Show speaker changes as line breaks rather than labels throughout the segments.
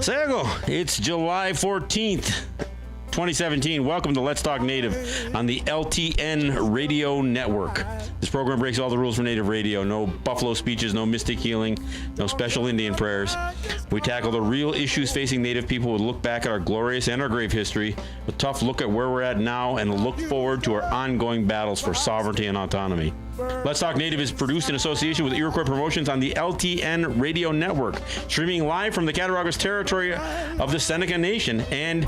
Sego, it's July 14th, 2017. Welcome to Let's Talk Native on the LTN Radio Network. This program breaks all the rules for Native radio. No buffalo speeches, no mystic healing, no special Indian prayers. We tackle the real issues facing Native people. We look back at our glorious and our grave history, a tough look at where we're at now, and a look forward to our ongoing battles for sovereignty and autonomy. Let's Talk Native is produced in association with Iroquois Promotions on the LTN Radio Network, streaming live from the Cattaraugus territory of the Seneca Nation, and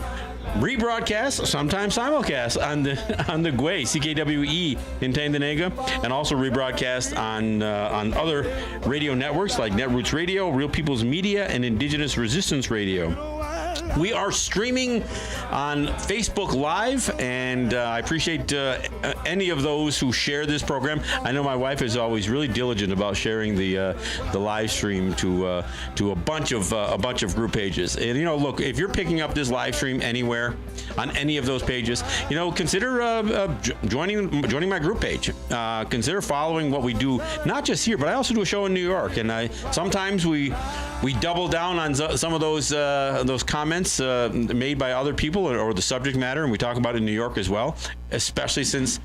rebroadcast, sometimes simulcast, on the Gwe, CKWE in Tandanega, and also rebroadcast on other radio networks like Netroots Radio, Real People's Media, and Indigenous Resistance Radio. We are streaming on Facebook Live, and I appreciate any of those who share this program. I know my wife is always really diligent about sharing the live stream to a bunch of group pages. And look, if you're picking up this live stream anywhere on any of those pages, consider joining my group page. Consider following what we do, not just here, but I also do a show in New York, and sometimes we double down on some of those comments made by other people or the subject matter, and we talk about it in New York as well, especially since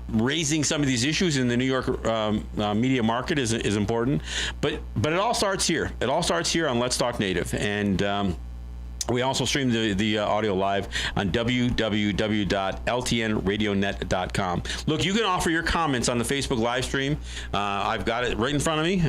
raising some of these issues in the New York media market is important. But it all starts here. It all starts here on Let's Talk Native, and we also stream the audio live on www.ltnradionet.com. Look, you can offer your comments on the Facebook live stream. I've got it right in front of me.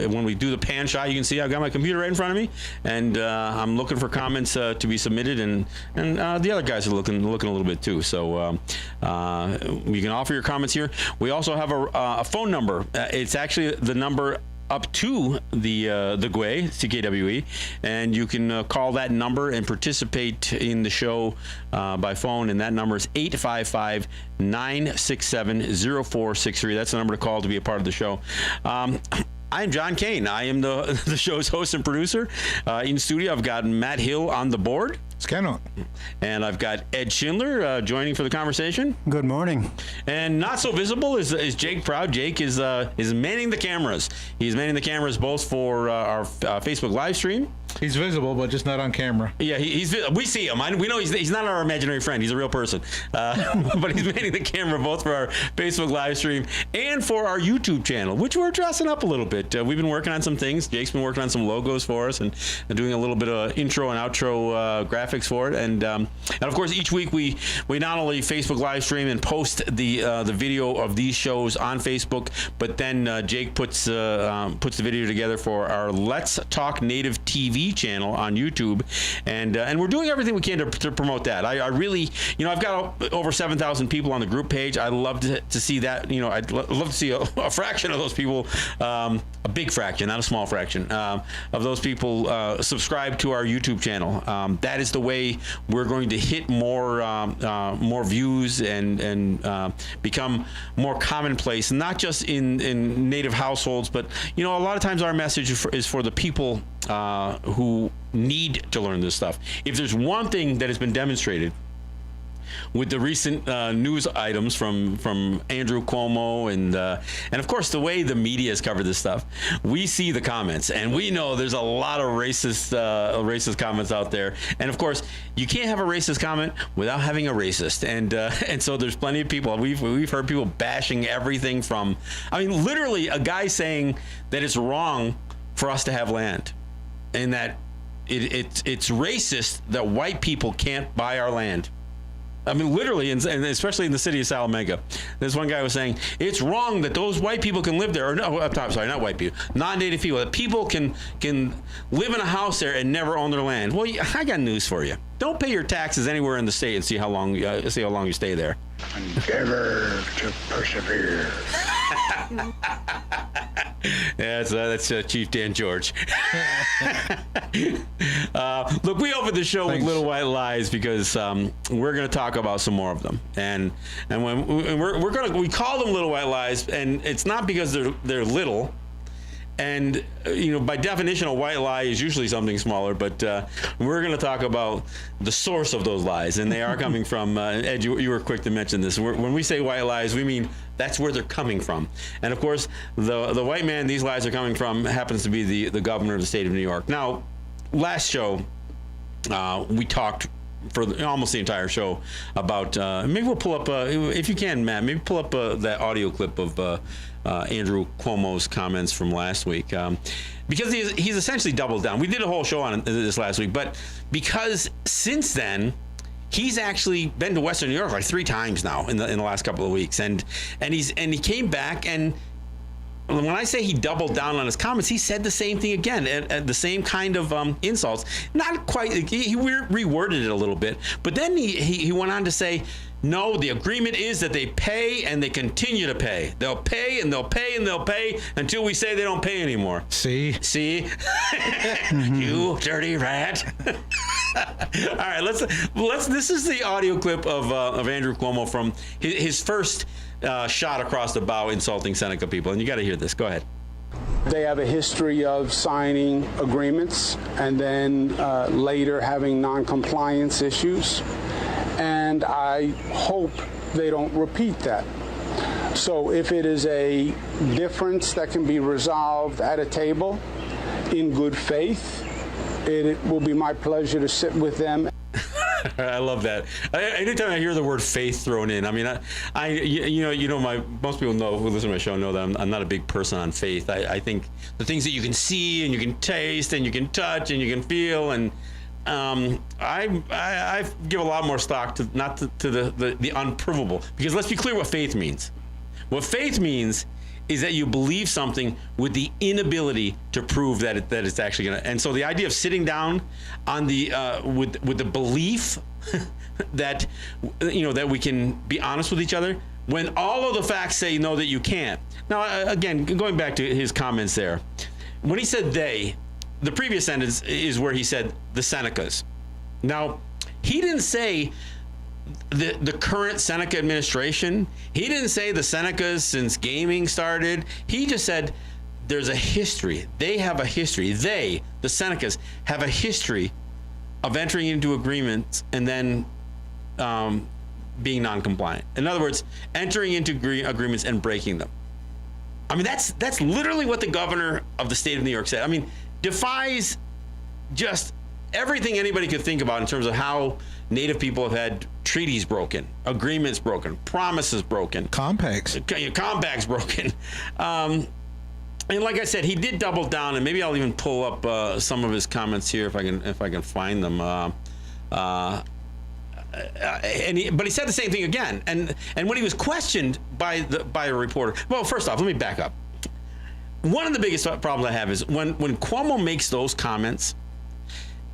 When we do the pan shot, you can see I've got my computer right in front of me, and I'm looking for comments to be submitted, and the other guys are looking a little bit too. So you can offer your comments here. We also have a phone number. It's actually the number up to the Gwe, CKWE, and you can call that number and participate in the show by phone, and that number is 855-967-0463. That's the number to call to be a part of the show. I am John Kane. I am the show's host and producer. In studio, I've got Matt Hill on the board. And I've got Ed Schindler joining for the conversation.
Good morning.
And not so visible is Jake Proud. Jake is manning the cameras. He's manning the cameras both for our Facebook live stream.
He's visible, but just not on camera.
Yeah, we see him. We know he's not our imaginary friend. He's a real person. But he's manning the camera both for our Facebook live stream and for our YouTube channel, which we're dressing up a little bit. We've been working on some things. Jake's been working on some logos for us and doing a little bit of intro and outro graphics for it. And of course, each week we not only Facebook live stream and post the video of these shows on Facebook, but then Jake puts the video together for our Let's Talk Native TV channel on YouTube, and we're doing everything we can to promote that. I really, I've got over 7,000 people on the group page. I'd love to see that. I'd love to see a fraction of those people, a big fraction, not a small fraction, of those people subscribe to our YouTube channel. That is the way we're going to hit more views and become more commonplace, not just in Native households, but a lot of times our message is for the people who need to learn this stuff. If there's one thing that has been demonstrated with the recent news items from Andrew Cuomo and of course the way the media has covered this stuff, we see the comments and we know there's a lot of racist comments out there. And of course, you can't have a racist comment without having a racist. And so there's plenty of people. We've heard people bashing everything from, literally a guy saying that it's wrong for us to have land, and that it's racist that white people can't buy our land. Literally, and especially in the city of Salamanca. This one guy was saying, it's wrong that those white people can live there. Or no, I'm sorry, not white people, non-native people. That people can live in a house there and never own their land. Well, I got news for you. Don't pay your taxes anywhere in the state and see how long you stay there.
Endeavor to persevere.
Yeah, that's Chief Dan George. Look, we opened the show with Little White Lies because we're going to talk about some more of them, and when we call them Little White Lies, and it's not because they're little. And, by definition, a white lie is usually something smaller, but we're going to talk about the source of those lies, and they are coming from, Ed, you were quick to mention this. When we say white lies, we mean That's where they're coming from. And of course, the white man these lies are coming from happens to be the governor of the state of New York. Now, last show, we talked for almost the entire show about, maybe we'll pull up, if you can, Matt, maybe pull up that audio clip of Andrew Cuomo's comments from last week. Because he's essentially doubled down. We did a whole show on this last week, but because since then, he's actually been to Western New York like 3 times now in the last couple of weeks, and he came back, and when I say he doubled down on his comments, he said the same thing again, and the same kind of insults. Not quite. He reworded it a little bit, but then he went on to say, no, the agreement is that they pay and they continue to pay. They'll pay and they'll pay and they'll pay until we say they don't pay anymore. See? You dirty rat. All right, let's. This is the audio clip of Andrew Cuomo from his first shot across the bow insulting Seneca people, and you got to hear this. Go ahead.
They have a history of signing agreements and then later having non-compliance issues. And I hope they don't repeat that. So if it is a difference that can be resolved at a table in good faith, it will be my pleasure to sit with them.
I love that. Anytime I hear the word faith thrown in, I mean, most people know who listen to my show know that I'm not a big person on faith. I think the things that you can see and you can taste and you can touch and you can feel, and I give a lot more stock to the unprovable, because let's be clear what faith means. What faith means is that you believe something with the inability to prove that it's actually going to. And so the idea of sitting down on the with the belief that that we can be honest with each other when all of the facts say no, that you can't. Now again, going back to his comments there, when he said they, the previous sentence is where he said the Senecas. Now, he didn't say the current Seneca administration. He didn't say the Senecas since gaming started. He just said there's a history. They have a history. They, the Senecas, have a history of entering into agreements and then being non-compliant. In other words, entering into agreements and breaking them. I mean, that's literally what the governor of the state of New York said. I mean, defies just everything anybody could think about in terms of how Native people have had treaties broken, agreements broken, promises broken, compacts broken. And like I said, he did double down, and maybe I'll even pull up some of his comments here if I can find them. But he said the same thing again. And when he was questioned by a reporter, well, first off, let me back up. One of the biggest problems I have is when Cuomo makes those comments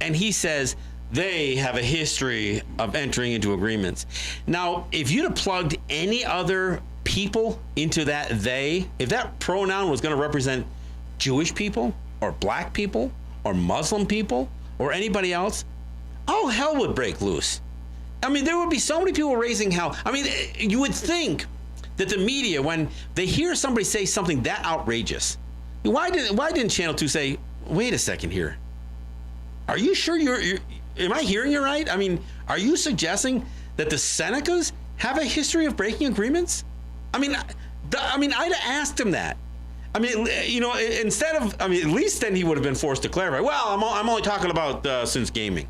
and he says they have a history of entering into agreements. Now, if you'd have plugged any other people into that they, if that pronoun was going to represent Jewish people or black people or Muslim people or anybody else, all hell would break loose. I mean, there would be so many people raising hell. I mean, you would think that the media, when they hear somebody say something that outrageous, why didn't Channel 2 say, wait a second here, are you sure am I hearing you right? I mean, are you suggesting that the Senecas have a history of breaking agreements? I mean, I'd have asked him that. I mean, instead of, at least then he would have been forced to clarify, well, I'm only talking about since gaming.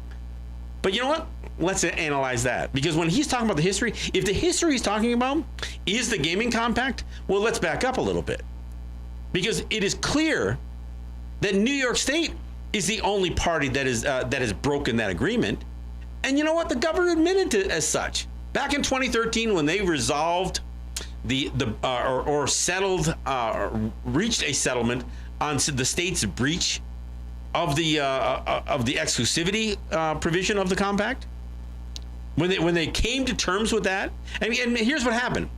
But you know what? Let's analyze that. Because when he's talking about the history, if the history he's talking about is the gaming compact, well, let's back up a little bit. Because it is clear that New York State is the only party that has broken that agreement. And you know what? The governor admitted to as such. Back in 2013, when they resolved or settled, reached a settlement on the state's breach of the exclusivity provision of the compact, when they came to terms with that, and here's what happened: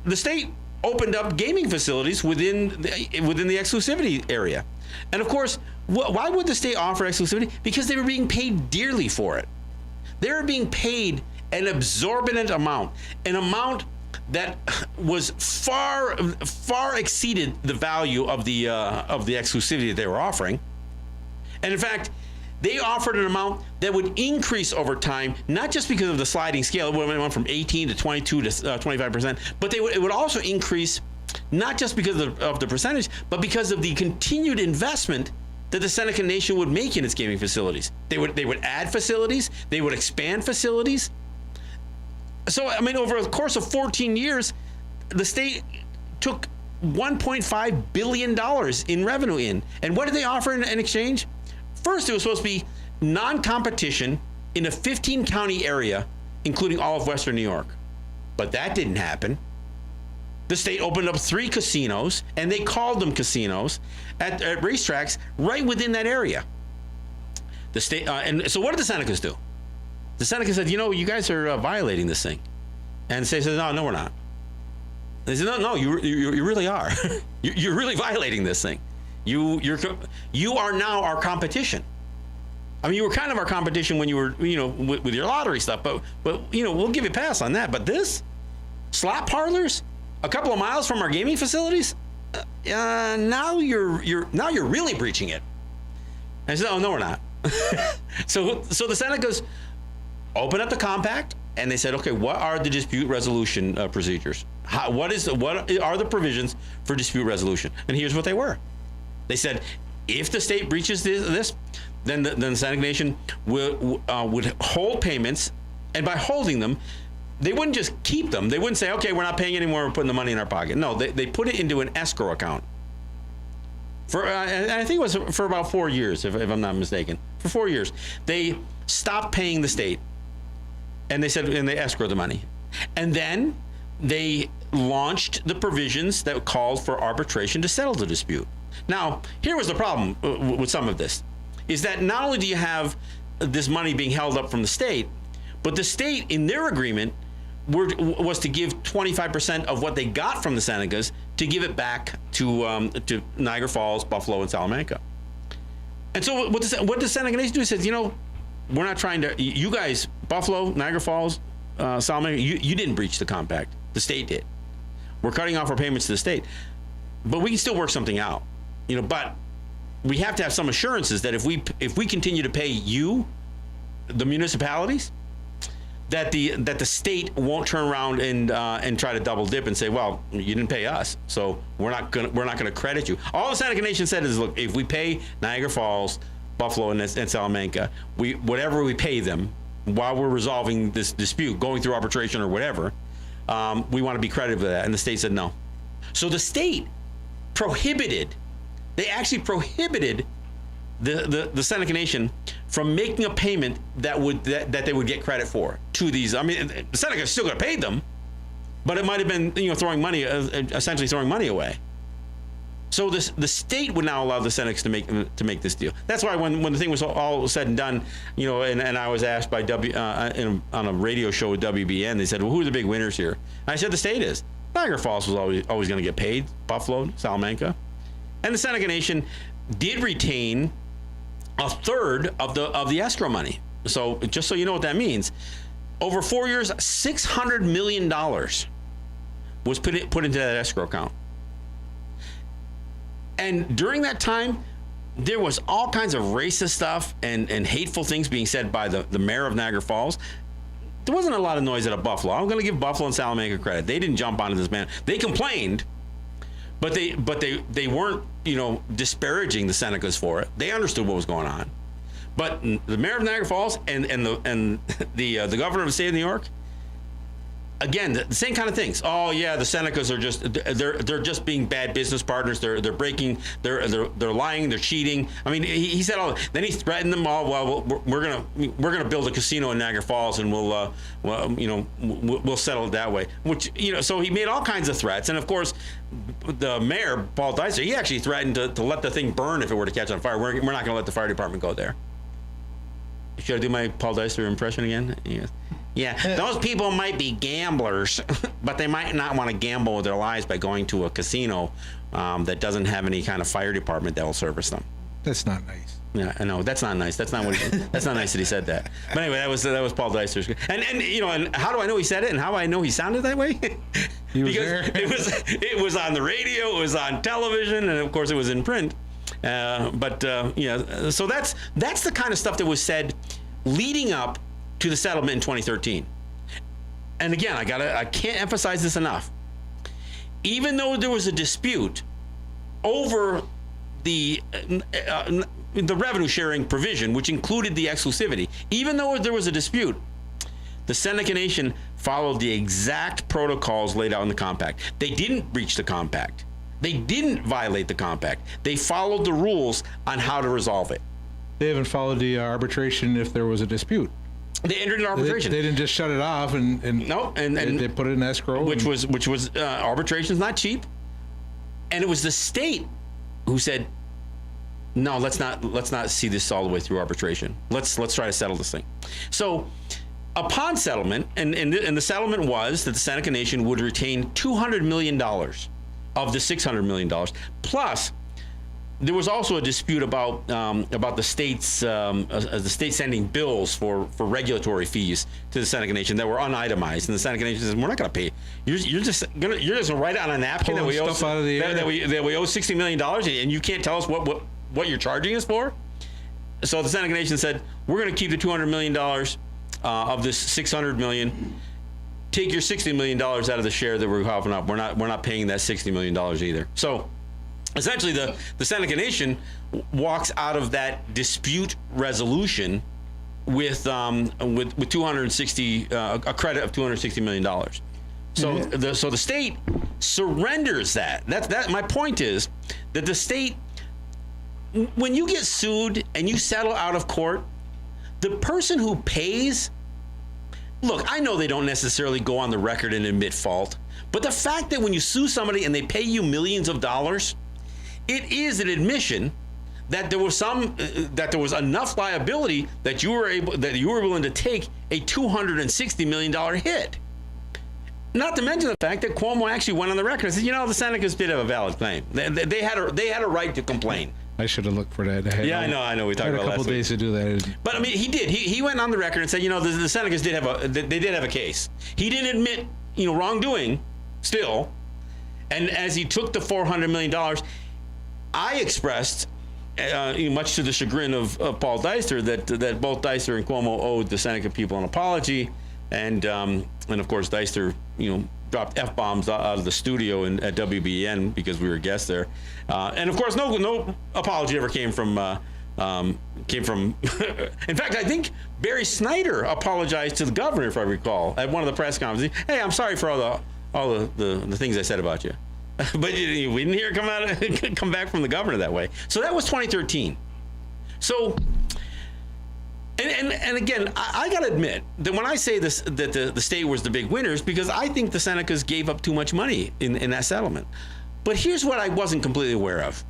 the state opened up gaming facilities within the exclusivity area, and of course, why would the state offer exclusivity? Because they were being paid dearly for it. They were being paid an exorbitant amount, an amount that was far exceeded the value of the exclusivity that they were offering. And in fact, They offered an amount that would increase over time, not just because of the sliding scale, it went from 18 to 22 to 25%, but it would also increase not just because of the percentage, but because of the continued investment that the Seneca Nation would make in its gaming facilities. They would add facilities, they would expand facilities. So, I mean, over the course of 14 years, the state took $1.5 billion in revenue in. And what did they offer in exchange? First, it was supposed to be non-competition in a 15-county area, including all of Western New York. But that didn't happen. The state opened up 3 casinos, and they called them casinos, at racetracks right within that area. The state, and so what did the Senecas do? The Seneca said, you guys are violating this thing. And the state said, no, we're not. They said, no, you really are. You're really violating this thing. You are now our competition. I mean, you were kind of our competition when you were, with your lottery stuff, but we'll give you a pass on that. But this, slot parlors, a couple of miles from our gaming facilities, now you're really breaching it. And I said, oh, no, we're not. So the Senecas opened up the compact, and they said, okay, what are the dispute resolution procedures? What are the provisions for dispute resolution? And here's what they were. They said, if the state breaches this, then the Seneca Nation would hold payments, and by holding them, they wouldn't just keep them. They wouldn't say, okay, we're not paying anymore, we're putting the money in our pocket. No, they put it into an escrow account. I think it was for about 4 years, if I'm not mistaken. For 4 years, they stopped paying the state, and they escrowed the money. And then they launched the provisions that called for arbitration to settle the dispute. Now, here was the problem with some of this, is that not only do you have this money being held up from the state, but the state, in their agreement, was to give 25% of what they got from the Senecas to give it back to Niagara Falls, Buffalo, and Salamanca. And so what the Seneca Nation do is says, we're not trying to, you guys, Buffalo, Niagara Falls, Salamanca, you didn't breach the compact. The state did. We're cutting off our payments to the state. But we can still work something out. But we have to have some assurances that if we continue to pay you, the municipalities, that the state won't turn around and try to double dip and say, well, you didn't pay us, so we're not gonna credit you. All the Seneca Nation said is, look, if we pay Niagara Falls, Buffalo, and Salamanca, whatever we pay them while we're resolving this dispute, going through arbitration or whatever, we want to be credited for that. And the state said no. So the state prohibited the Seneca Nation from making a payment that they would get credit for to these. I mean, the Seneca still got paid them, but it might have been essentially throwing money away. So the state would now allow the Senecas to make this deal. That's why when the thing was all said and done, and I was asked by on a radio show with WBN, they said, well, who are the big winners here? And I said the state is. Niagara Falls was always going to get paid. Buffalo, Salamanca, and the Seneca Nation did retain a third of the escrow money. So just so you know what that means, over 4 years, $600 million was put into that escrow account. And during that time, there was all kinds of racist stuff and hateful things being said by the mayor of Niagara Falls. There wasn't a lot of noise out of Buffalo. I'm going to give Buffalo and Salamanca credit. They didn't jump onto this man. They complained, but they weren't disparaging the Senecas for it. They understood what was going on. But the mayor of Niagara Falls and the governor of the state of New York, again, the same kind of things. Oh yeah, the Senecas are they're just being bad business partners. They're breaking. They're lying. They're cheating. I mean, he said all. Then he threatened them all. Well, we're gonna build a casino in Niagara Falls, and we'll settle it that way. Which so he made all kinds of threats. And of course, the mayor Paul Deister, he actually threatened to let the thing burn if it were to catch on fire. We're not gonna let the fire department go there. Should I do my Paul Deister impression again? Yes. Yeah, those people might be gamblers, but they might not want to gamble with their lives by going to a casino that doesn't have any kind of fire department that will service them.
That's not nice.
Yeah, I know. That's not nice. That's not nice that he said that. But anyway, that was Paul Deister's. And how do I know he said it, and how do I know he sounded that way?
He was
because
there.
it was on the radio, it was on television, and of course it was in print. So that's the kind of stuff that was said leading up to the settlement in 2013. And again, I can't emphasize this enough. Even though there was a dispute over the revenue sharing provision, which included the exclusivity, even though there was a dispute, the Seneca Nation followed the exact protocols laid out in the compact. They didn't breach the compact. They didn't violate the compact. They followed the rules on how to resolve it.
They haven't followed the arbitration if there was a dispute.
They entered an arbitration.
They didn't just shut it off and they put it in escrow.
Which was arbitration's not cheap. And it was the state who said, no, let's not see this all the way through arbitration. Let's try to settle this thing. So upon settlement, and the settlement was that the Seneca Nation would retain $200 million of the $600 million. Plus, there was also a dispute about the state sending bills for regulatory fees to the Seneca Nation that were unitemized, and the Seneca Nation says, "We're not going to pay. You're just going to write it on a napkin that we owe $60 million, and you can't tell us what you're charging us for." So the Seneca Nation said, "We're going to keep the $200 million of this $600 million. Take your $60 million out of the share that we're coughing up. We're not paying that $60 million either." So essentially, the Seneca Nation walks out of that dispute resolution with 260 a credit of $260 million. So the state surrenders that. That my point is that the state, when you get sued and you settle out of court, the person who pays. Look, I know they don't necessarily go on the record and admit fault, but the fact that when you sue somebody and they pay you millions of dollars, it is an admission that there was enough liability that you were willing to take a $260 million hit. Not to mention the fact that Cuomo actually went on the record and said, the Senecas did have a valid claim. They had a right to complain.
I should have looked for that.
I know. We talked about
a couple days to do that.
But I mean, he did. He went on the record and said, the Senecas did have a case. He didn't admit, wrongdoing still. And as he took the $400 million, I expressed, much to the chagrin of Paul Deister, that both Deister and Cuomo owed the Seneca people an apology, and of course Deister, dropped F-bombs out of the studio at WBEN because we were guests there, and of course no apology ever came from. In fact, I think Barry Snyder apologized to the governor, if I recall, at one of the press conferences. Hey, I'm sorry for all the things I said about you. But we didn't hear it come back from the governor that way. So that was 2013. So, and again, I got to admit that when I say this, that the state was the big winners, because I think the Senecas gave up too much money in that settlement. But here's what I wasn't completely aware of,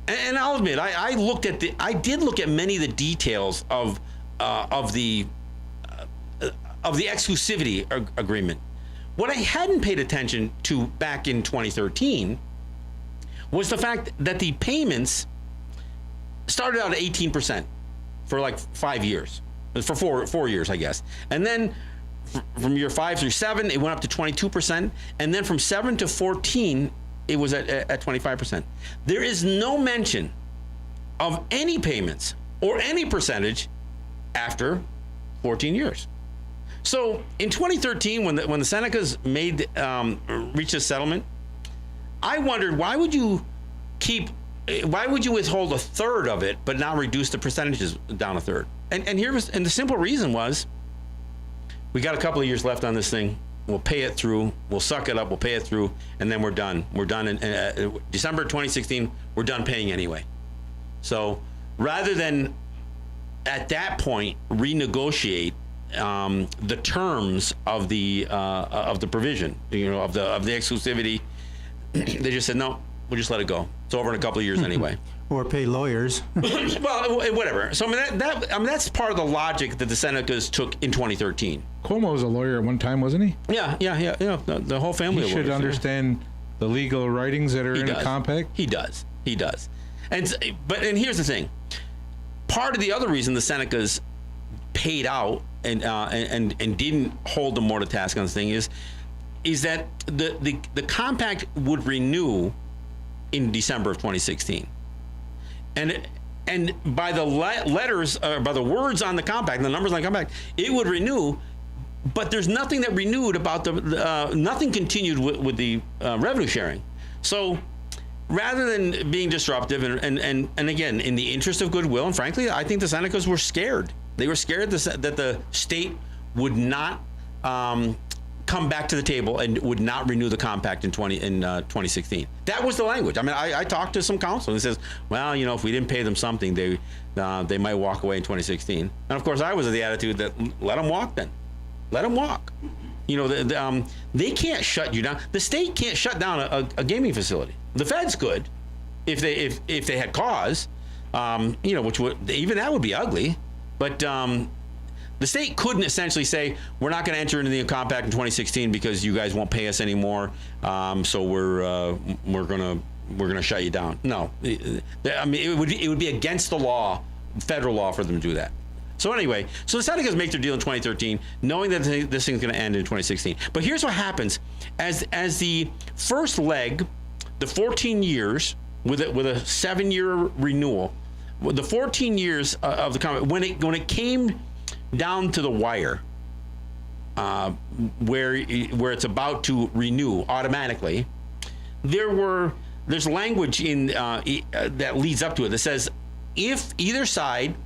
and I'll admit I did look at many of the details of the exclusivity agreement. What I hadn't paid attention to back in 2013 was the fact that the payments started out at 18% for like 5 years, for four years, I guess. And then from year 5 through 7, it went up to 22%. And then from 7 to 14, it was at 25%. There is no mention of any payments or any percentage after 14 years. So in 2013, when the Senecas reached a settlement, I wondered, why would you withhold a third of it but not reduce the percentages down a third? And the simple reason was, we got a couple of years left on this thing. We'll pay it through. We'll suck it up. We'll pay it through, and then we're done. We're done in December 2016. We're done paying anyway. So rather than at that point renegotiate the terms of the provision, of the exclusivity, they just said, no, we'll just let it go. It's over in a couple of years anyway.
Or pay lawyers.
Well, whatever. So that's part of the logic that the Senecas took in 2013.
Cuomo was a lawyer at one time, wasn't he?
Yeah. The whole family.
He should understand the legal writings that are in a compact.
He does. And here's the thing. Part of the other reason the Senecas paid out and didn't hold them more to task on this thing is that the compact would renew in December of 2016. And by the letters, or by the words on the compact, the numbers on the compact, it would renew. But there's nothing that renewed about nothing continued with the revenue sharing. So rather than being disruptive, and again, in the interest of goodwill, and frankly, I think the Senecas were scared. They were scared that the state would not come back to the table and would not renew the compact in 2016. That was the language. I mean, I talked to some counsel and says, well, if we didn't pay them something, they might walk away in 2016. And of course, I was of the attitude that let them walk then. Let them walk. They can't shut you down. The state can't shut down a gaming facility. The feds could, if they had cause, which would, even that would be ugly. But the state couldn't essentially say, we're not going to enter into the compact in 2016 because you guys won't pay us anymore. So we're going to shut you down. No, I mean it would be against the law, federal law, for them to do that. So anyway, the Senecas make their deal in 2013, knowing that this thing's going to end in 2016. But here's what happens: as the first leg, the 14 years with a 7-year renewal, the 14 years of the compact, when it came down to the wire, where it's about to renew automatically, there's language in that leads up to it that says if either side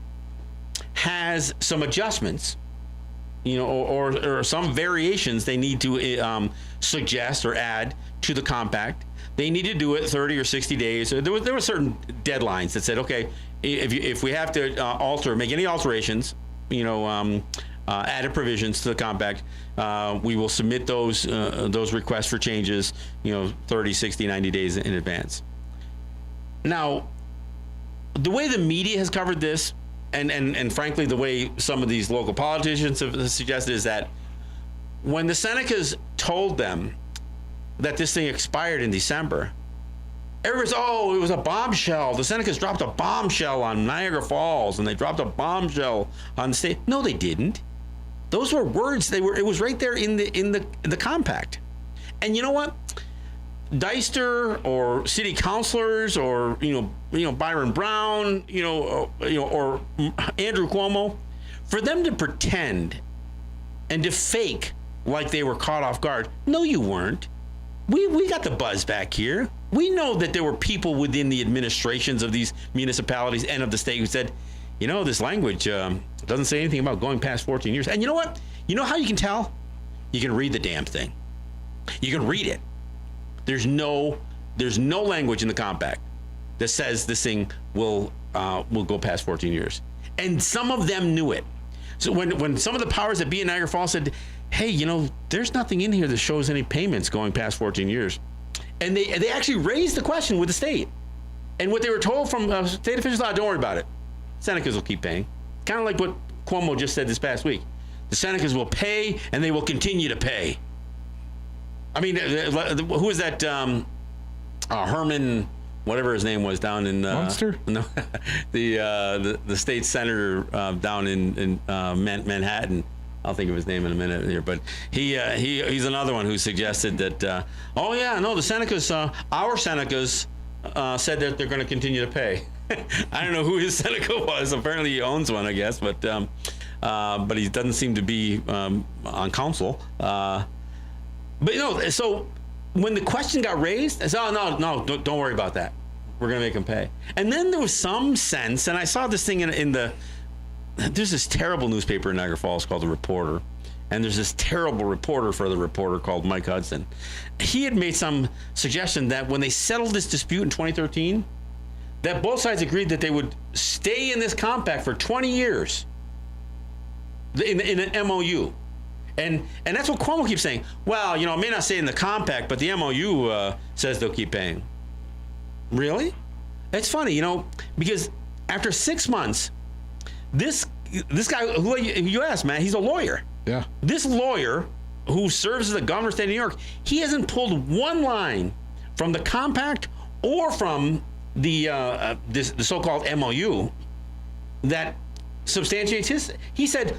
has some adjustments, or some variations they need to suggest or add to the compact, they need to do it 30 or 60 days. There were certain deadlines that said, okay, if we have to make any alterations, added provisions to the compact, we will submit those requests for changes, 30, 60, 90 days in advance. Now, the way the media has covered this, and frankly, the way some of these local politicians have suggested, is that when the Senecas told them that this thing expired in December, everybody's, it was a bombshell. The Senecas dropped a bombshell on Niagara Falls, and they dropped a bombshell on the state. No, they didn't. Those were words. It was right there in the compact. And you know what? Deister or city councilors or Byron Brown, or Andrew Cuomo, for them to pretend and to fake like they were caught off guard. No, you weren't. We got the buzz back here. We know that there were people within the administrations of these municipalities and of the state who said, this language doesn't say anything about going past 14 years. And you know what? You know how you can tell? You can read the damn thing. You can read it. There's no language in the compact that says this thing will go past 14 years. And some of them knew it. So when some of the powers that be in Niagara Falls said, hey, there's nothing in here that shows any payments going past 14 years. And they actually raised the question with the state. And what they were told from state officials, don't worry about it. Senecas will keep paying. Kind of like what Cuomo just said this past week. The Senecas will pay, and they will continue to pay. I mean, who is that? Herman, whatever his name was, down in
Munster?
No, the state senator down in Manhattan. I'll think of his name in a minute here, but he's another one who suggested that. The Senecas, our Senecas, said that they're going to continue to pay. I don't know who his Seneca was. Apparently, he owns one, I guess, but he doesn't seem to be on council. But so when the question got raised, I said, no, don't worry about that. We're going to make them pay. And then there was some sense, and I saw this thing there's this terrible newspaper in Niagara Falls called The Reporter, and there's this terrible reporter for The Reporter called Mike Hudson. He had made some suggestion that when they settled this dispute in 2013, that both sides agreed that they would stay in this compact for 20 years in an MOU. And that's what Cuomo keeps saying. Well, it may not say in the compact, but the MOU says they'll keep paying. Really? It's funny, because after 6 months, this guy who you asked, man, he's a lawyer.
Yeah. This
lawyer who serves as the governor of the state of New York, he hasn't pulled one line from the compact or from the so-called MOU that substantiates his. He said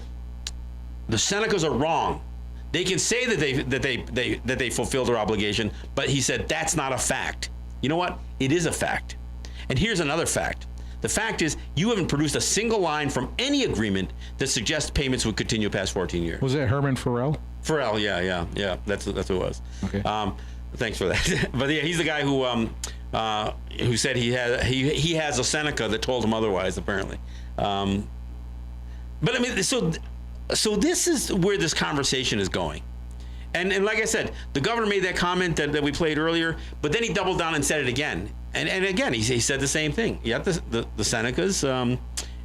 the Senecas are wrong. They can say that they fulfilled their obligation, but he said that's not a fact. You know what? It is a fact. And here's another fact. The fact is, you haven't produced a single line from any agreement that suggests payments would continue past 14 years.
Was that Herman Farrell?
Farrell, yeah. That's who it was.
Okay.
Thanks for that. But yeah, he's the guy who said he has a Seneca that told him otherwise, apparently. But I mean, so this is where this conversation is going. And like I said, the governor made that comment that we played earlier, but then he doubled down and said it again. And again, he said the same thing. Yeah, the Senecas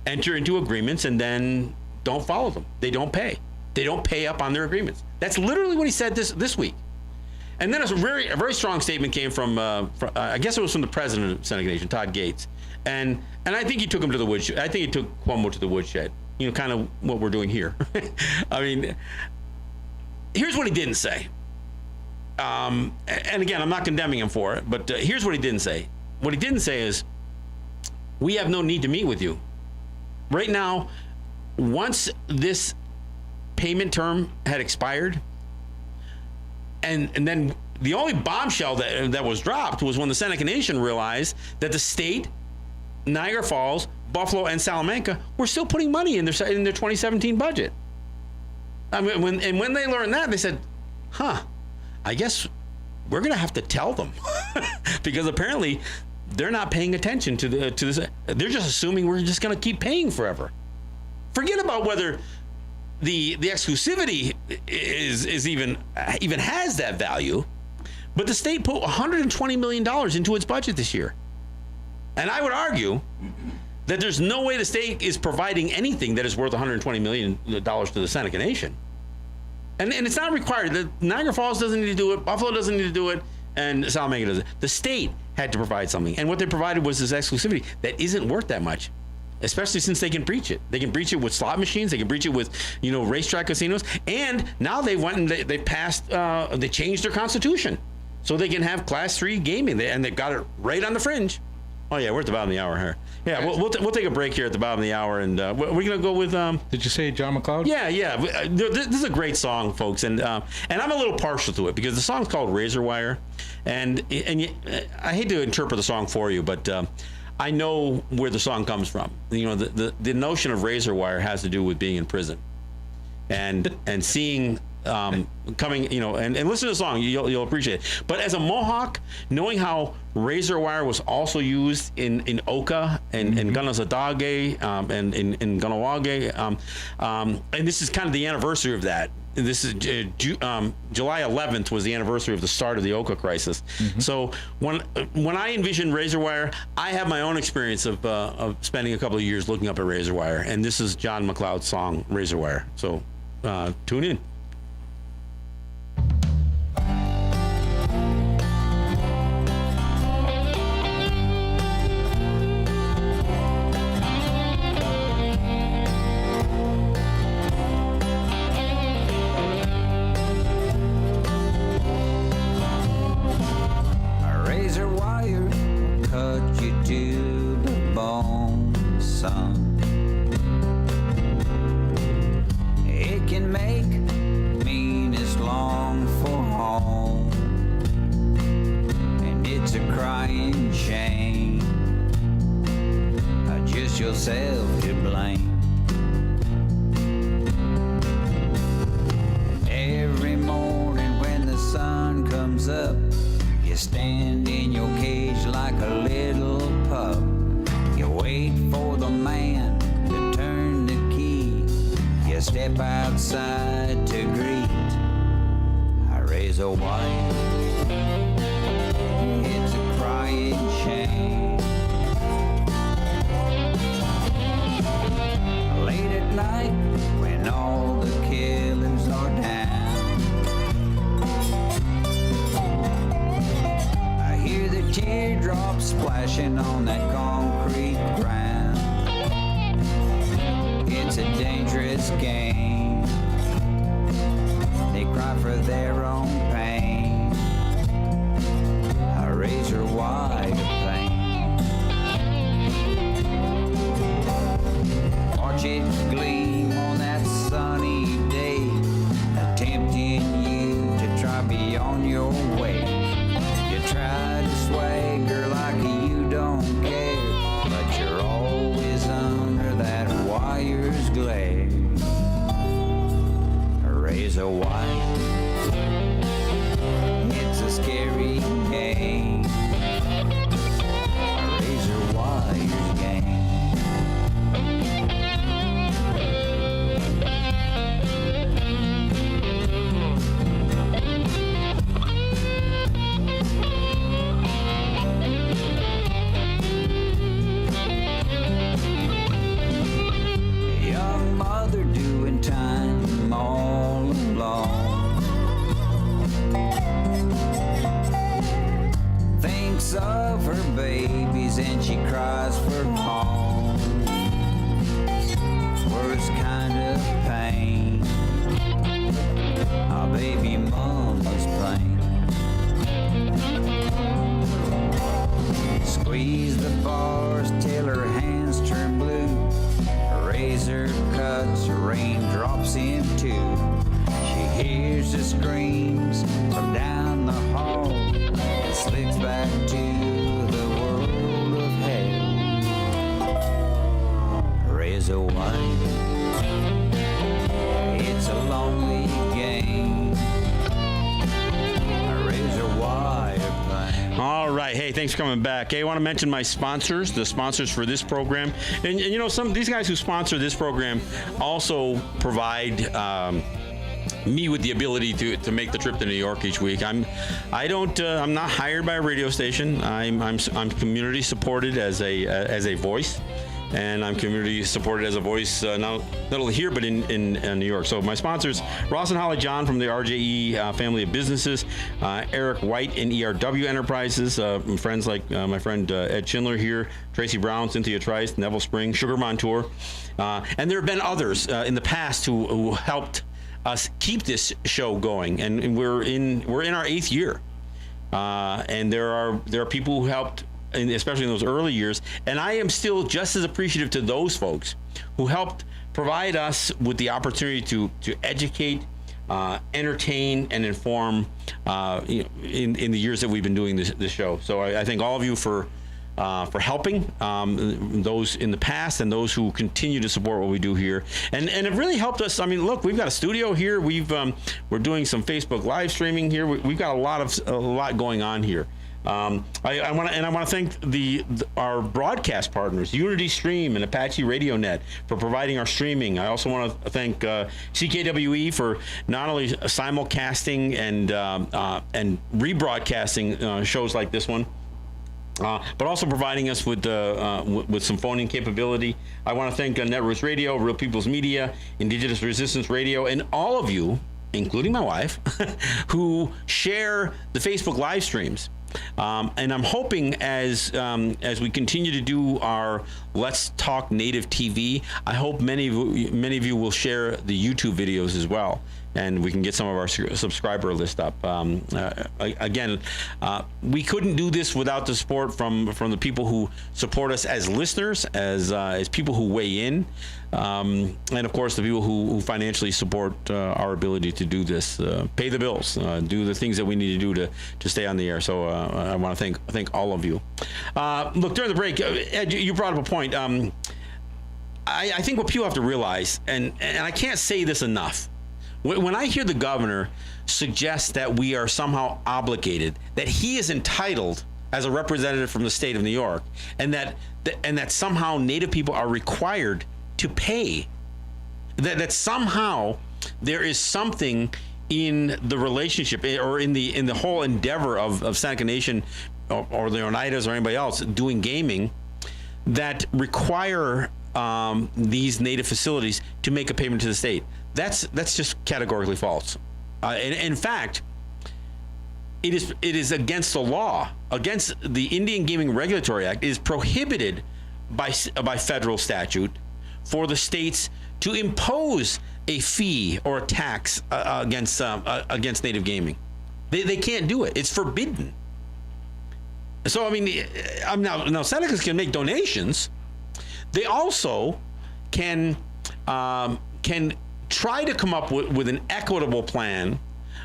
enter into agreements and then don't follow them. They don't pay. They don't pay up on their agreements. That's literally what he said this week. And then a very strong statement came from I guess it was from the president of Seneca Nation, Todd Gates. And I think he took him to the woodshed. I think he took Cuomo to the woodshed. You know, kind of what we're doing here. I mean, here's what he didn't say. And again, I'm not condemning him for it, but here's what he didn't say. What he didn't say is, we have no need to meet with you. Right now, once this payment term had expired, and then the only bombshell that was dropped was when the Seneca Nation realized that the state, Niagara Falls, Buffalo, and Salamanca were still putting money in their 2017 budget. I mean, when they learned that, they said, I guess we're going to have to tell them because apparently they're not paying attention to this. They're just assuming we're just going to keep paying forever. Forget about whether the exclusivity is even has that value, but the state put $120 million into its budget this year. And I would argue that there's no way the state is providing anything that is worth $120 million to the Seneca Nation. And it's not required. The Niagara Falls doesn't need to do it. Buffalo doesn't need to do it. And Salamanca doesn't. The state had to provide something. And what they provided was this exclusivity that isn't worth that much, especially since they can breach it. They can breach it with slot machines. They can breach it with, racetrack casinos. And now they went and they passed, they changed their constitution so they can have Class 3 gaming. And they've got it right on the fringe. Oh, yeah, we're at the bottom of the hour here. Yeah, we'll take a break here at the bottom of the hour, and we're going to go with...
Did you say John McLeod?
Yeah. This is a great song, folks, and I'm a little partial to it because the song's called Razor Wire, and I hate to interpret the song for you, but I know where the song comes from. The notion of razor wire has to do with being in prison, and seeing... coming, and listen to the song, you'll appreciate it. But as a Mohawk, knowing how razor wire was also used in Oka and in Gunasadage and in Ganawage, and this is kind of the anniversary of that. This is July 11th was the anniversary of the start of the Oka crisis. Mm-hmm. So when I envision razor wire, I have my own experience of spending a couple of years looking up at razor wire, and this is John McLeod's song Razor Wire. So tune in.
Yourself to blame. Every morning when the sun comes up, you stand in your cage like a little pup. You wait for the man to turn the key. You step outside to greet a razor wire. It's a crying shame. Late at night, when all the killers are down, I hear the teardrops splashing on that concrete ground. It's a dangerous game. They cry for their own pain. A razor wire pain. Watch it gleam on that sunny day, tempting you to try beyond your way. You try to swagger like you don't care, but you're all wire's glare. A razor wire, it's a scary game. A razor wire's game. Young mother doing time all alone, thinks of her babies and she cries for home. Worst kind of pain, a baby mama's pain. Squeeze the bars till her hands turn blue. A razor cuts her raindrops in two. She hears the screams from down the hall and slips back to the world of hell. Razor wire, it's a lonely game. A razor wire plane.
All right. Hey, thanks for coming back. Hey, I want to mention my sponsors, the sponsors for this program. And you know, some of these guys who sponsor this program also provide me with the ability to make the trip to New York each week. I'm not hired by a radio station. I'm community supported as a voice. And I'm community supported as a voice, not only here, but in New York. So my sponsors, Ross and Holly John from the RJE family of businesses, Eric White in ERW Enterprises, friends like my friend Ed Schindler here, Tracy Brown, Cynthia Trice, Neville Spring, Sugar Montour. And there have been others in the past who helped us keep this show going. And we're in our 8th year. And there are people who helped, and especially in those early years, and I am still just as appreciative to those folks who helped provide us with the opportunity to educate, entertain, and inform in the years that we've been doing this show. So I thank all of you for helping those in the past and those who continue to support what we do here, and it really helped us. I mean, look, we've got a studio here. We're doing some Facebook live streaming here. We've got a lot going on here. I want to thank our broadcast partners, Unity Stream and Apache Radio Net, for providing our streaming. I also want to thank CKWE for not only simulcasting and rebroadcasting shows like this one, but also providing us with some phoning capability. I want to thank Netroots Radio, Real People's Media, Indigenous Resistance Radio, and all of you, including my wife, who share the Facebook live streams. And I'm hoping as we continue to do our Let's Talk Native TV, I hope many of you will share the YouTube videos as well, and we can get some of our subscriber list up. Again, we couldn't do this without the support from the people who support us as listeners, as people who weigh in, and of course the people who financially support our ability to do this, pay the bills, do the things that we need to do to stay on the air. So I want to thank all of you. Look, during the break, Ed, you brought up a point. I think what people have to realize, and I can't say this enough, when I hear the governor suggest that we are somehow obligated, that he is entitled as a representative from the state of New York, and that somehow Native people are required to pay, that somehow there is something in the relationship or in the whole endeavor of Seneca Nation or the Oneidas or anybody else doing gaming that require these Native facilities to make a payment to the state. That's just categorically false. In fact, it is against the law, against the Indian Gaming Regulatory Act. It is prohibited by federal statute for the states to impose a fee or a tax against Native gaming. They can't do it. It's forbidden. So I mean, now Senecas can make donations. They also can try to come up with an equitable plan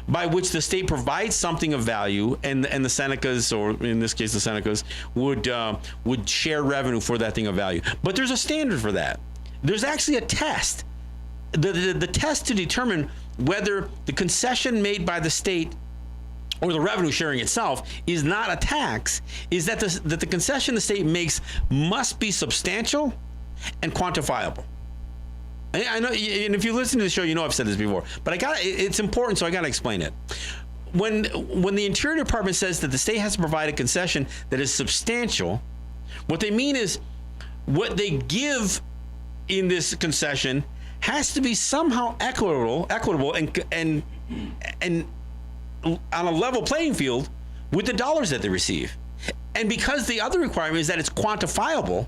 by which the state provides something of value, and the Senecas, or in this case the Senecas, would share revenue for that thing of value. But there's a standard for that. there's actually a test. The test to determine whether the concession made by the state or the revenue sharing itself is not a tax is that the concession the state makes must be substantial and quantifiable. I know, and if you listen to the show, you know I've said this before, but it's important, so I got to explain it. When the Interior Department says that the state has to provide a concession that is substantial, what they mean is what they give in this concession has to be somehow equitable and on a level playing field with the dollars that they receive. And because the other requirement is that it's quantifiable,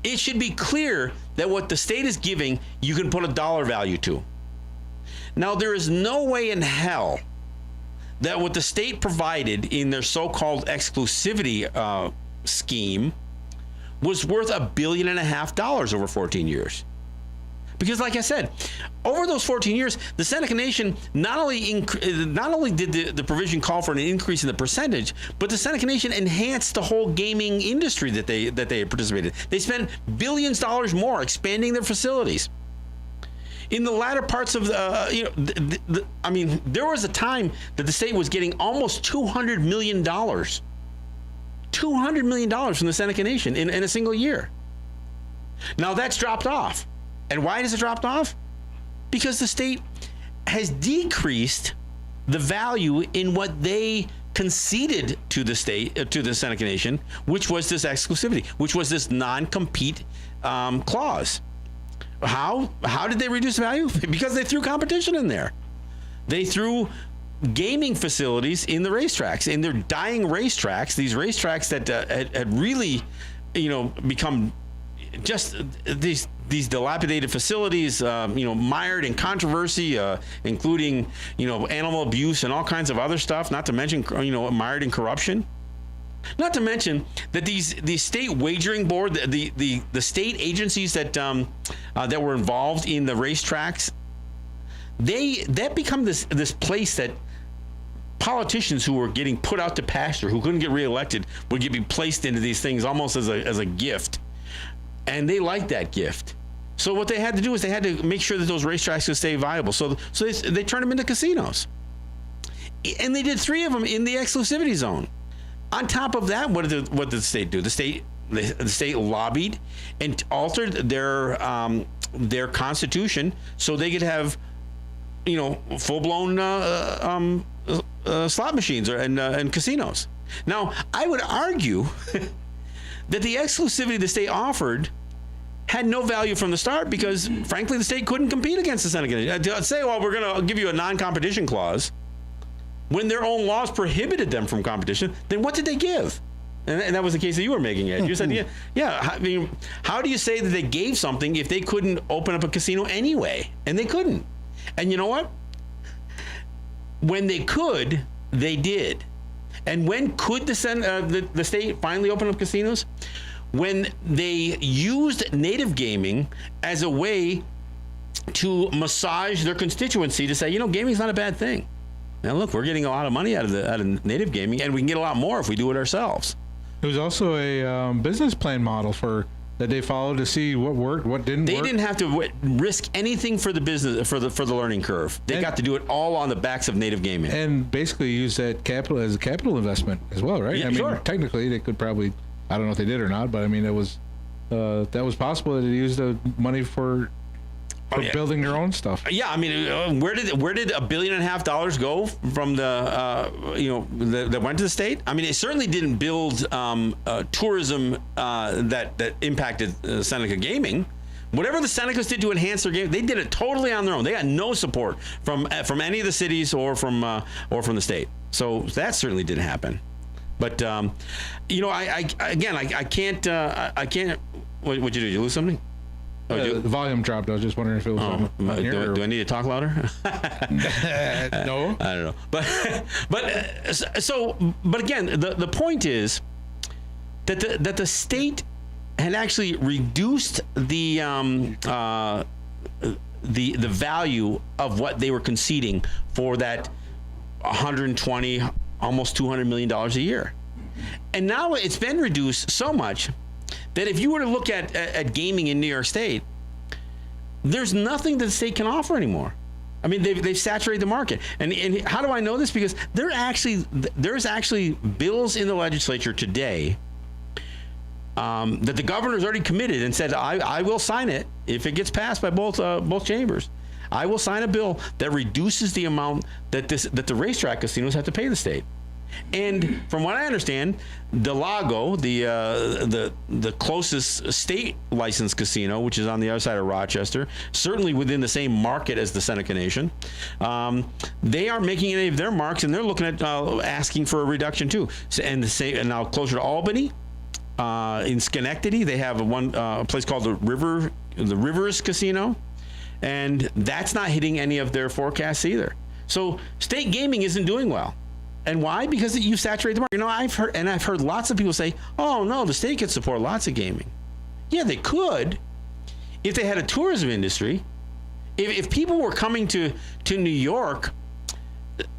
it should be clear that what the state is giving, you can put a dollar value to. Now, there is no way in hell that what the state provided in their so-called exclusivity scheme was worth $1.5 billion over 14 years. Because, like I said, over those 14 years, the Seneca Nation not only did the provision call for an increase in the percentage, but the Seneca Nation enhanced the whole gaming industry that they participated. They spent billions of dollars more expanding their facilities. In the latter parts of there was a time that the state was getting almost $200 million. $200 million from the Seneca Nation in a single year. Now that's dropped off. And why has it dropped off? Because the state has decreased the value in what they conceded to the state, to the Seneca Nation, which was this exclusivity, which was this non-compete clause. How did they reduce the value? Because they threw competition in there. They threw gaming facilities in the racetracks, in their dying racetracks, these racetracks that had really, become just these dilapidated facilities, mired in controversy, including, animal abuse and all kinds of other stuff, not to mention, mired in corruption. Not to mention that these state wagering board, the state agencies that were involved in the racetracks, that become this place that politicians who were getting put out to pasture, who couldn't get reelected, would be placed into these things almost as a gift. And they liked that gift. So what they had to do is they had to make sure that those racetracks could stay viable. So they turned them into casinos. And they did 3 of them in the exclusivity zone. On top of that, what did the state do? The state lobbied and altered their constitution so they could have, full-blown slot machines and casinos. Now, I would argue that the exclusivity the state offered had no value from the start because, frankly, the state couldn't compete against the Seneca. Say, well, we're going to give you a non-competition clause. When their own laws prohibited them from competition, then what did they give? And that was the case that you were making, Ed. You said, yeah. I mean, how do you say that they gave something if they couldn't open up a casino anyway? And they couldn't. And you know what? When they could, they did. And when could the state finally open up casinos? When they used native gaming as a way to massage their constituency to say, gaming's not a bad thing. Now look, we're getting a lot of money out of native gaming, and we can get a lot more if we do it ourselves.
It was also a business plan model that they followed to see what worked, what didn't work.
They didn't have to risk anything for the business for the learning curve. They got to do it all on the backs of native gaming,
and basically use that capital as a capital investment as well, right?
Yeah, sure.
Technically, they could probably. I don't know if they did or not, but I mean, that was possible that they used the money for building their own stuff.
Yeah, I mean, where did $1.5 billion go from that went to the state? I mean, it certainly didn't build tourism that impacted Seneca gaming. Whatever the Senecas did to enhance their game, they did it totally on their own. They got no support from any of the cities or from the state. So that certainly didn't happen. But I can't. What'd you do? Did you lose something?
The volume dropped. I was just wondering if it was on here.
Do I need to talk louder?
No.
I don't know. But again, the point is that the state had actually reduced the value of what they were conceding for that 120, almost $200 million a year. And now it's been reduced so much that if you were to look at gaming in New York State, there's nothing that the state can offer anymore. I mean, they've saturated the market. And how do I know this? Because there's actually bills in the legislature today that the governor's already committed and said, I will sign it if it gets passed by both chambers. I will sign a bill that reduces the amount that the racetrack casinos have to pay the state. And from what I understand, Del Lago, the closest state licensed casino, which is on the other side of Rochester, certainly within the same market as the Seneca Nation, they aren't making any of their marks, and they're looking at asking for a reduction too. So, and now closer to Albany, in Schenectady, they have a place called the Rivers Casino, and that's not hitting any of their forecasts either. So state gaming isn't doing well. And why? Because you saturate the market. You know, I've heard lots of people say, "Oh no, the state could support lots of gaming." Yeah, they could, if they had a tourism industry. If people were coming to New York,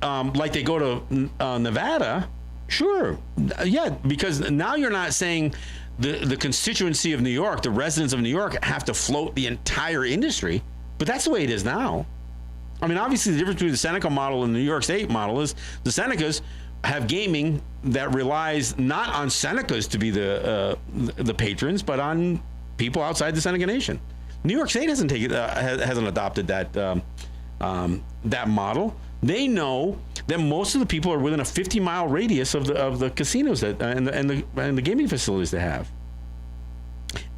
like they go to Nevada, sure, yeah, because now you're not saying the constituency of New York, the residents of New York, have to float the entire industry, but that's the way it is now. I mean, obviously, the difference between the Seneca model and the New York State model is the Senecas have gaming that relies not on Senecas to be the patrons, but on people outside the Seneca Nation. New York State hasn't adopted that model. They know that most of the people are within a 50-mile radius of the casinos and the gaming facilities they have.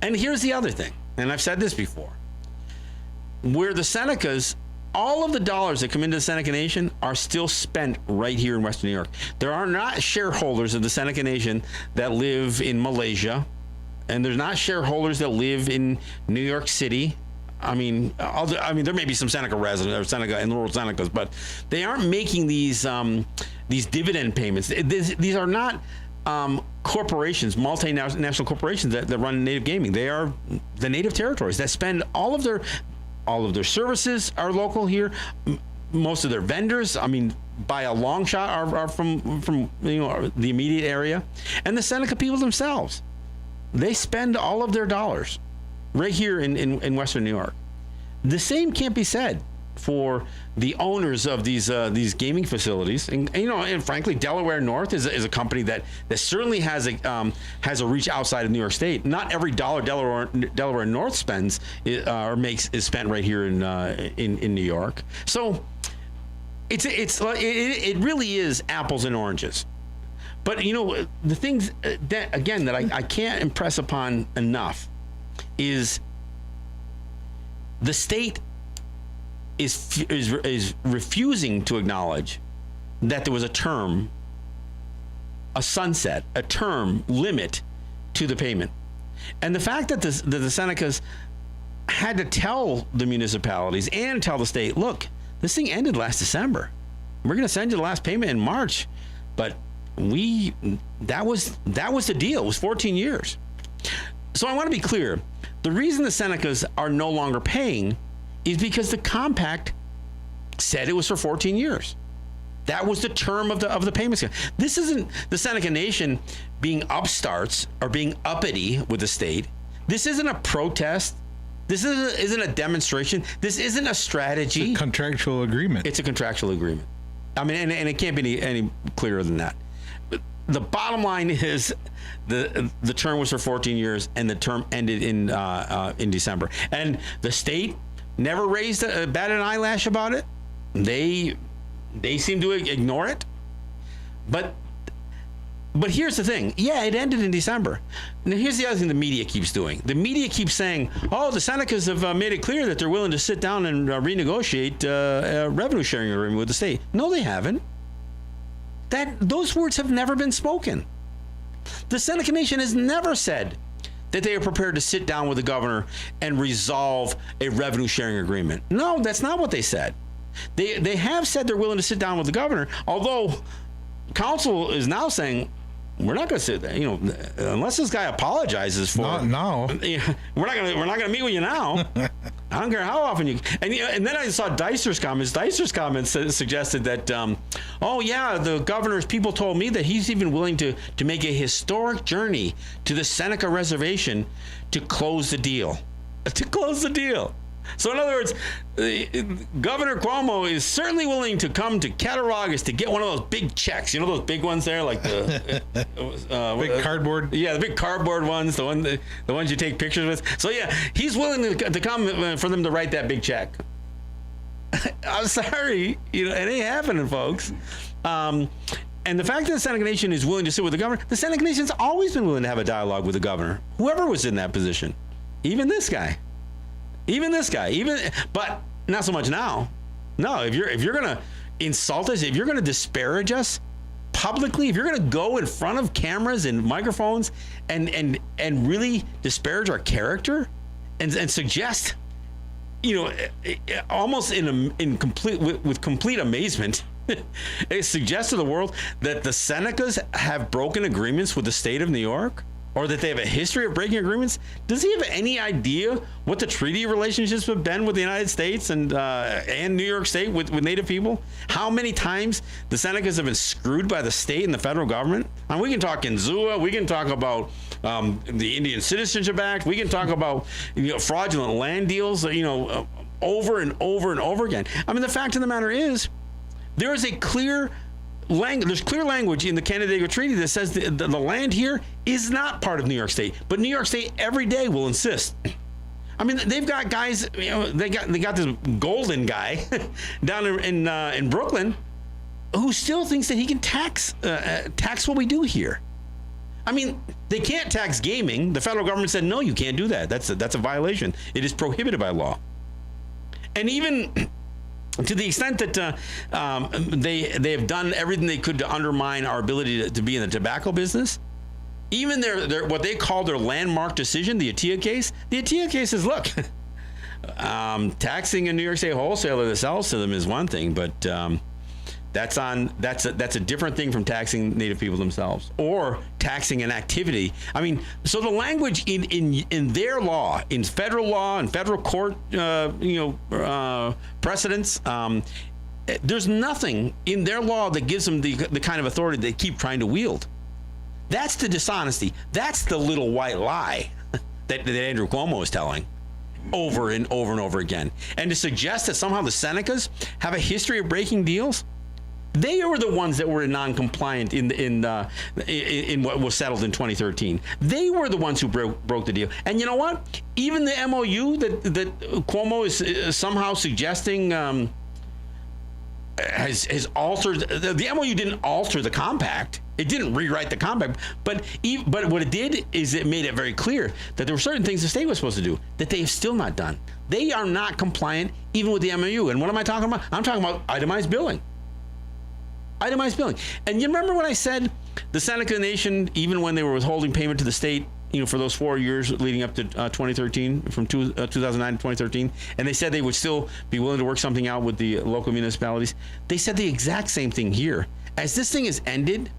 And here's the other thing, and I've said this before, where the Senecas, all of the dollars that come into the Seneca Nation are still spent right here in Western New York. There are not shareholders of the Seneca Nation that live in Malaysia, and there's not shareholders that live in New York City. I mean, there may be some Seneca residents or Seneca and rural Senecas, but they aren't making these dividend payments. These are not corporations, multinational corporations that run native gaming. They are the native territories that spend all of their services are local here. Most of their vendors, I mean, by a long shot, are from the immediate area. And the Seneca people themselves, they spend all of their dollars right here in Western New York. The same can't be said for the owners of these gaming facilities, and frankly, Delaware North is a company that certainly has a reach outside of New York State. Not every dollar Delaware North spends is spent right here in New York. So it really is apples and oranges. But the things that I can't impress upon enough is the state is refusing to acknowledge that there was a sunset, a term limit to the payment. And the fact that the Senecas had to tell the municipalities and tell the state, look, this thing ended last December. We're going to send you the last payment in March, but that was the deal. It was 14 years. So I want to be clear. The reason the Senecas are no longer paying is because the compact said it was for 14 years. That was the term of the payment scheme. This isn't the Seneca Nation being upstarts or being uppity with the state. This isn't a protest. This isn't a demonstration. This isn't a strategy.
It's a contractual agreement.
It's a contractual agreement. I mean, and it can't be any clearer than that. But the bottom line is the term was for 14 years, and the term ended in December. And the state never batted an eyelash about it. They seem to ignore it. But here's the thing. Yeah, it ended in December. Now, here's the other thing the media keeps doing. The media keeps saying, oh, the Senecas have made it clear that they're willing to sit down and renegotiate a revenue sharing agreement with the state. No, they haven't. Those words have never been spoken. The Seneca Nation has never said that they are prepared to sit down with the governor and resolve a revenue sharing agreement. No, that's not what they said. They have said they're willing to sit down with the governor, although council is now saying, we're not going to sit, unless this guy apologizes for
Not now.
we're not going to meet with you now. I don't care how often you, and then I saw Deister's comments. Deister's comments suggested that, the governor's people told me that he's even willing to make a historic journey to the Seneca Reservation to close the deal. So in other words, Governor Cuomo is certainly willing to come to Cattaraugus to get one of those big checks. You know those big ones there, like the
Big cardboard.
Yeah, the big cardboard ones, the ones you take pictures with. So yeah, he's willing to come for them to write that big check. I'm sorry, it ain't happening, folks. And the fact that the Seneca Nation is willing to sit with the governor, the Seneca Nation's always been willing to have a dialogue with the governor, whoever was in that position, even this guy. But not so much now. No, if you're gonna insult us, if you're gonna disparage us publicly, if you're gonna go in front of cameras and microphones and really disparage our character and suggest, almost with complete amazement, it suggests to the world that the Senecas have broken agreements with the state of New York, or that they have a history of breaking agreements. Does he have any idea what the treaty relationships have been with the United States and New York State with Native people? How many times the Senecas have been screwed by the state and the federal government? And we can talk Inzua, we can talk about the Indian Citizenship Act, we can talk about fraudulent land deals, over and over and over again. I mean, the fact of the matter is, there is a clear there's clear language in the Canandaigua Treaty that says the land here is not part of New York State, but New York State every day will insist. I mean, they've got guys, they got this golden guy down in Brooklyn who still thinks that he can tax what we do here. I mean, they can't tax gaming. The federal government said, no, you can't do that. That's a violation. It is prohibited by law. And even to the extent that they have done everything they could to undermine our ability to be in the tobacco business, even their what they call their landmark decision, the Attia case. The Attia case is, look, taxing a New York State wholesaler that sells to them is one thing, but that's a different thing from taxing Native people themselves or taxing an activity. I mean, so the language in their law, in federal law and federal court, precedents, there's nothing in their law that gives them the kind of authority they keep trying to wield. That's the dishonesty. That's the little white lie that Andrew Cuomo is telling over and over and over again. And to suggest that somehow the Senecas have a history of breaking deals. They were the ones that were non-compliant in what was settled in 2013. They were the ones who broke the deal. And you know what? Even the MOU that Cuomo is somehow suggesting has altered. The MOU didn't alter the compact. It didn't rewrite the compact. But what it did is it made it very clear that there were certain things the state was supposed to do that they have still not done. They are not compliant even with the MOU. And what am I talking about? I'm talking about itemized billing. Itemized billing. And you remember when I said the Seneca Nation, even when they were withholding payment to the state, for those 4 years leading up to 2013, from 2009 to 2013, and they said they would still be willing to work something out with the local municipalities. They said the exact same thing here. As this thing is ended,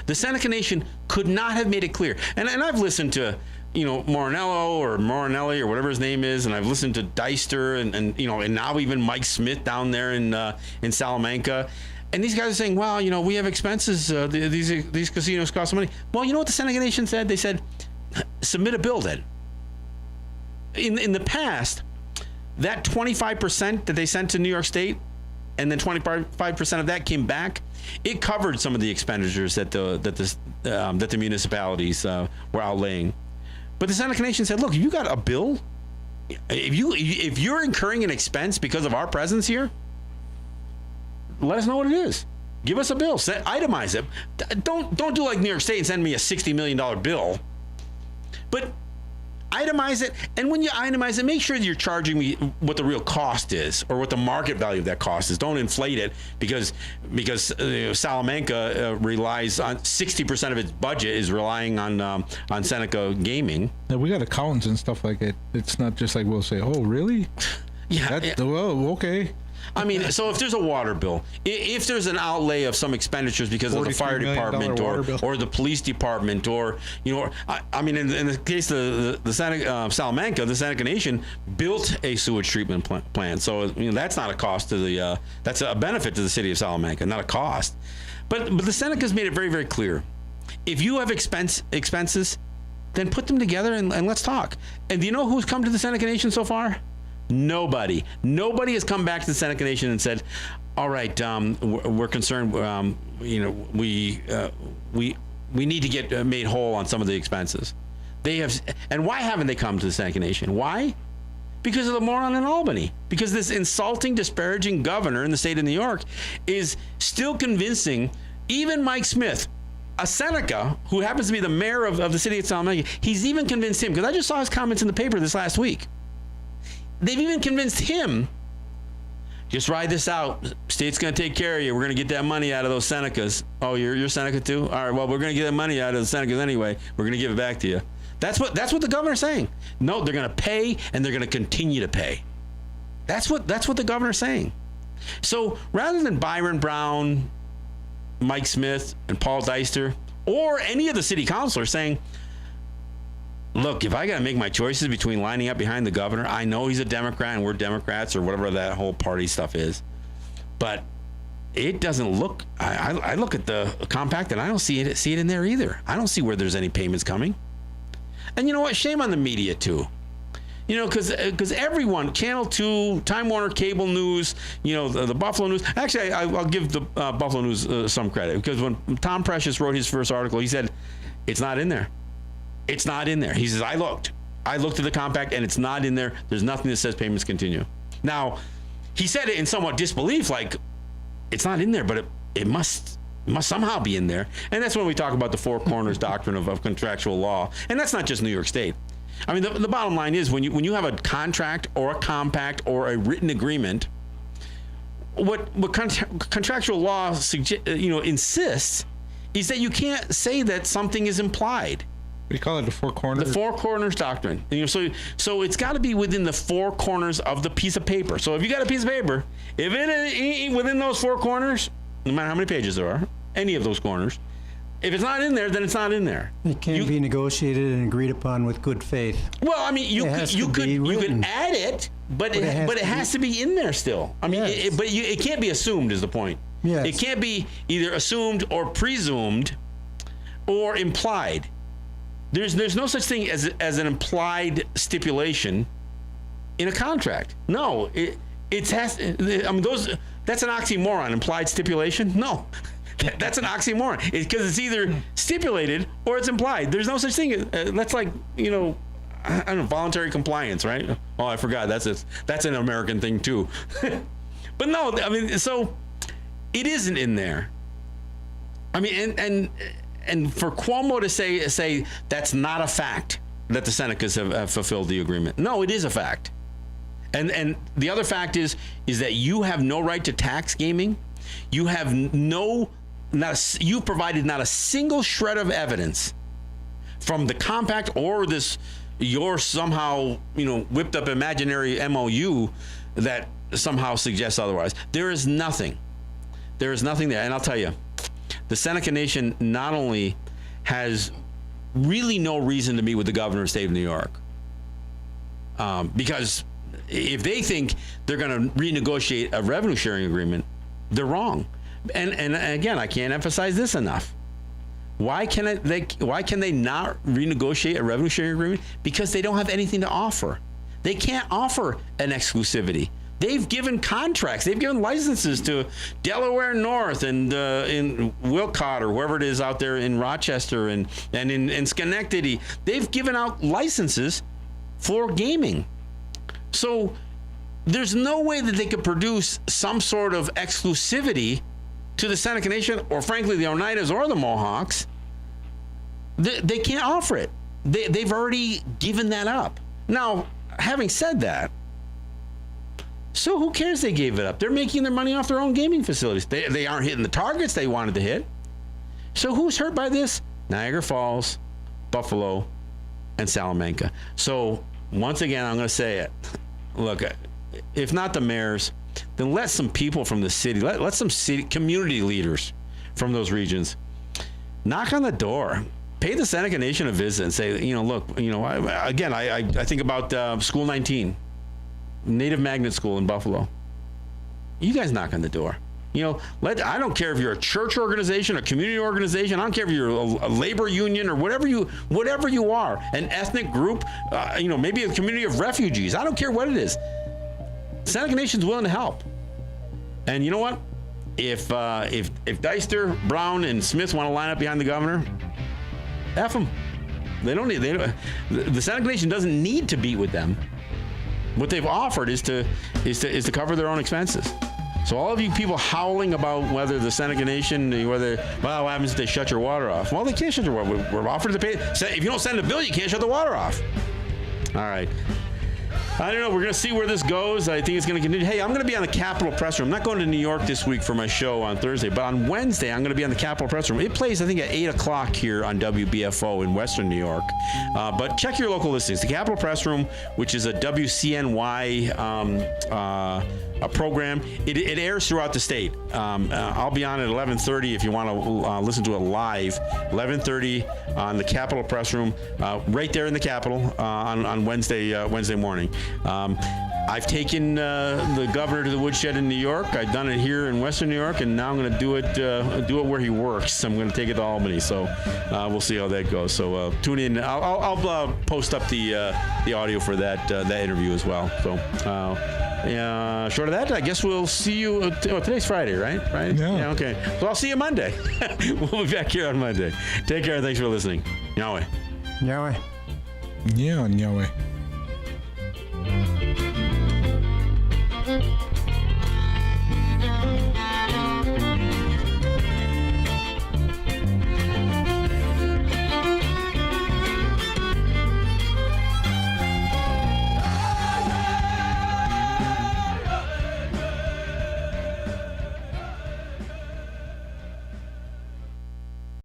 the Seneca Nation could not have made it clear. And I've listened to Morinello or Morinelli or whatever his name is, and I've listened to Deister and now even Mike Smith down there in Salamanca. And these guys are saying, well, we have expenses. These casinos cost money. Well, you know what the Seneca Nation said? They said, submit a bill then. In the past, that 25% that they sent to New York State, and then 25% of that came back, it covered some of the expenditures that the municipalities were outlaying. But the Seneca Nation said, look, if you got a bill, if you're incurring an expense because of our presence here, let us know what it is. Give us a bill. Itemize it. Don't do like New York State and send me a $60 million bill. But itemize it. And when you itemize it, make sure that you're charging me what the real cost is or what the market value of that cost is. Don't inflate it because Salamanca relies on 60% of its budget is relying on Seneca gaming.
Yeah, we got accountants and stuff like it. It's not just like we'll say, oh, really?
Yeah.
Well, okay.
I mean, so if there's a water bill, if there's an outlay of some expenditures because of the fire
$43 million
department
water bill.
or the police department, or I mean, in the case of the Salamanca, the Seneca Nation built a sewage treatment plant, so that's not a cost to the that's a benefit to the city of Salamanca, not a cost. But the Seneca's made it very, very clear. If you have expenses, then put them together and let's talk. And do you know who's come to the Seneca Nation so far? Nobody has come back to the Seneca Nation and said, all right, we're concerned, we need to get made whole on some of the expenses. They have, and why haven't they come to the Seneca Nation? Why? Because of the moron in Albany. Because this insulting, disparaging governor in the state of New York is still convincing even Mike Smith, a Seneca, who happens to be the mayor of the city of Salamanca. He's even convinced him, because I just saw his comments in the paper this last week. They've even convinced him, just ride this out. State's going to take care of you. We're going to get that money out of those Senecas. Oh, you're Seneca too? All right, well, we're going to get that money out of the Senecas anyway. We're going to give it back to you. That's what the governor's saying. No, they're going to pay, and they're going to continue to pay. That's what the governor's saying. So rather than Byron Brown, Mike Smith, and Paul Deister, or any of the city councilors saying, look, if I got to make my choices between lining up behind the governor, I know he's a Democrat and we're Democrats or whatever that whole party stuff is, but it doesn't look, I look at the compact and I don't see it in there either. I don't see where there's any payments coming. And you know what? Shame on the media too. Because everyone, Channel 2, Time Warner Cable News, the Buffalo News. Actually, I'll give the Buffalo News some credit, because when Tom Precious wrote his first article, he said, it's not in there. It's not in there. He says, I looked at the compact and it's not in there. There's nothing that says payments continue. Now, he said it in somewhat disbelief, like it's not in there, but it must somehow be in there. And that's when we talk about the four corners doctrine of contractual law. And that's not just New York State. I mean, the bottom line is when you have a contract or a compact or a written agreement, what contractual law insists is that you can't say that something is implied.
What do you call it? The four corners?
The four corners doctrine. So it's got to be within the four corners of the piece of paper. So if you got a piece of paper, if it ain't within those four corners, no matter how many pages there are, any of those corners, if it's not in there, then it's not in there.
It can be negotiated and agreed upon with good faith.
Well, I mean, you could add it, but it has to be in there still. I mean,
yes.
it can't be assumed is the point.
Yes.
It can't be either assumed or presumed or implied. There's no such thing as an implied stipulation in a contract. No, it has. I mean, that's an oxymoron. Implied stipulation? No, that's an oxymoron. Because it's either stipulated or it's implied. There's no such thing. That's like I don't know, voluntary compliance, right? Oh, I forgot. That's an American thing too. But no, I mean, so it isn't in there. I mean, and for Cuomo to say that's not a fact that the Senecas have fulfilled the agreement. No, it is a fact. And the other fact is that you have no right to tax gaming. You have you provided not a single shred of evidence from the compact or your somehow whipped up imaginary MOU that somehow suggests otherwise. There is nothing. There is nothing there. And I'll tell you, the Seneca Nation not only has really no reason to meet with the governor of the state of New York, because if they think they're going to renegotiate a revenue sharing agreement, they're wrong. And again, I can't emphasize this enough. Why can they not renegotiate a revenue sharing agreement? Because they don't have anything to offer. They can't offer an exclusivity. They've given contracts. They've given licenses to Delaware North and in Wilcott or wherever it is out there in Rochester and in Schenectady. They've given out licenses for gaming. So there's no way that they could produce some sort of exclusivity to the Seneca Nation or, frankly, the Oneidas or the Mohawks. They can't offer it. They've already given that up. Now, having said that, so who cares they gave it up? They're making their money off their own gaming facilities. They aren't hitting the targets they wanted to hit. So who's hurt by this? Niagara Falls, Buffalo, and Salamanca. So once again, I'm going to say it. Look, if not the mayors, then let some people from the city, let some city community leaders from those regions knock on the door. Pay the Seneca Nation a visit and say, look, I think about School 19, Native Magnet School in Buffalo. You guys knock on the door. I don't care if you're a church organization, a community organization. I don't care if you're a labor union or whatever you are, an ethnic group, maybe a community of refugees. I don't care what it is. Seneca Nation's willing to help. And you know what? If Deister, Brown, and Smith want to line up behind the governor, F them. The Seneca Nation doesn't need to beat with them. What they've offered is to cover their own expenses. So all of you people howling about whether the Seneca Nation, what happens if they shut your water off? Well, they can't shut your water. We're offered to pay. If you don't send a bill, you can't shut the water off. All right. I don't know. We're going to see where this goes. I think it's going to continue. Hey, I'm going to be on the Capitol Press Room. I'm not going to New York this week for my show on Thursday, but on Wednesday, I'm going to be on the Capitol Press Room. It plays, I think, at 8 o'clock here on WBFO in Western New York. But check your local listings. The Capitol Press Room, which is a WCNY a program. It airs throughout the state. I'll be on at 11:30 if you want to listen to it live. 11:30 on the Capitol Press Room, right there in the Capitol on Wednesday morning. I've taken the governor to the woodshed in New York. I've done it here in Western New York, and now I'm going to do it where he works. I'm going to take it to Albany. So we'll see how that goes. So tune in. I'll post up the audio for that interview as well. So. Short of that, I guess we'll see you. Today's Friday, right? Friday? Yeah. Okay. So I'll see you Monday. We'll be back here on Monday. Take care. Thanks for listening. Yahweh.
Yahweh.
Yeah, Yahweh.